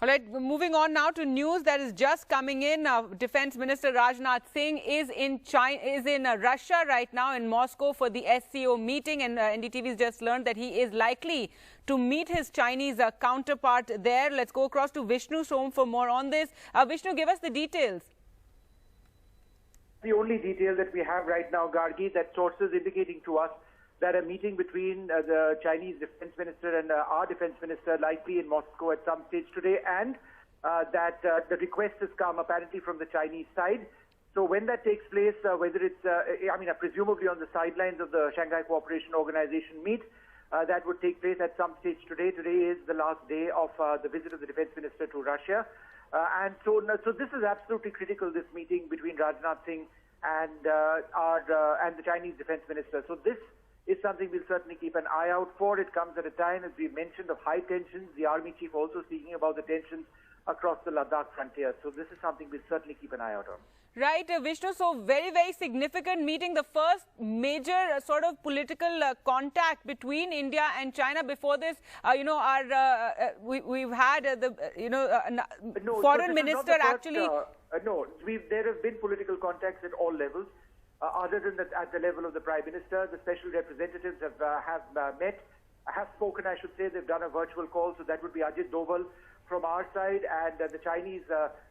All right, moving on now to news that is just coming in. Defense Minister Rajnath Singh is in Russia right now, in Moscow, for the SCO meeting, and NDTV has just learned that he is likely to meet his Chinese counterpart there. Let's go across to Vishnu Som for more on this. Vishnu, give us the details. The only detail that we have right now, Gargi, that sources indicating to us that a meeting between the Chinese defense minister and our defense minister likely in Moscow at some stage today, and that the request has come apparently from the Chinese side. So when that takes place, whether it's, presumably on the sidelines of the Shanghai Cooperation Organization meet, that would take place at some stage today. Today is the last day of the visit of the defense minister to Russia. So this is absolutely critical, this meeting between Rajnath Singh and the Chinese defense minister. So this is something we'll certainly keep an eye out for. It comes at a time, as we mentioned, of high tensions. The army chief also speaking about the tensions across the Ladakh frontier. So this is something we'll certainly keep an eye out on. Right, Vishnu. So very, very significant meeting. The first major sort of political contact between India and China. Before this, we've had foreign minister actually. There have been political contacts at all levels. Other than that, at the level of the Prime Minister, the special representatives have spoken, I should say. They've done a virtual call, so that would be Ajit Doval from our side, and the Chinese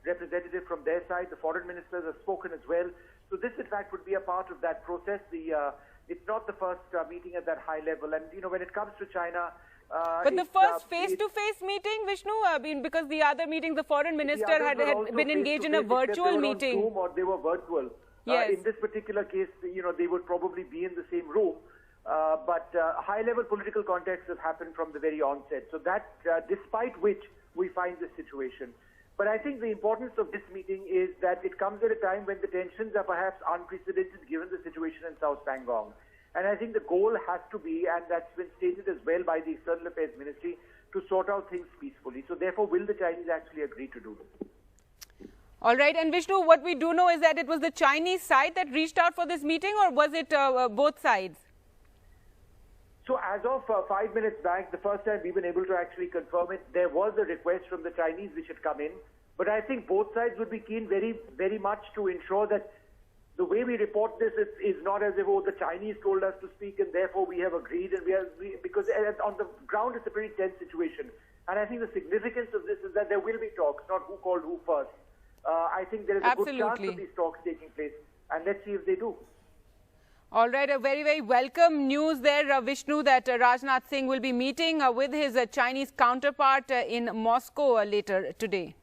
representative from their side. The foreign ministers have spoken as well. So this, in fact, would be a part of that process. It's not the first meeting at that high level. And, when it comes to China... but the first face-to-face meeting, Vishnu, because the other meeting, the foreign minister had been engaged in a virtual meeting. They were on Zoom or they were virtual. Yes. In this particular case, they would probably be in the same room. But high-level political contacts have happened from the very onset. So that, despite which we find this situation. But I think the importance of this meeting is that it comes at a time when the tensions are perhaps unprecedented given the situation in South Pangong. And I think the goal has to be, and that's been stated as well by the External Affairs Ministry, to sort out things peacefully. So therefore, will the Chinese actually agree to do this? All right. And Vishnu, what we do know is that it was the Chinese side that reached out for this meeting, or was it both sides? So as of 5 minutes back, the first time we've been able to actually confirm it, there was a request from the Chinese which had come in. But I think both sides would be keen very, very much to ensure that the way we report this is not as if, the Chinese told us to speak and therefore we have agreed. And because on the ground it's a pretty tense situation. And I think the significance of this is that there will be talks, not who called who first. I think there is a good chance of these talks taking place, and let's see if they do. All right, a very, very welcome news there, Vishnu, that Rajnath Singh will be meeting with his Chinese counterpart in Moscow later today.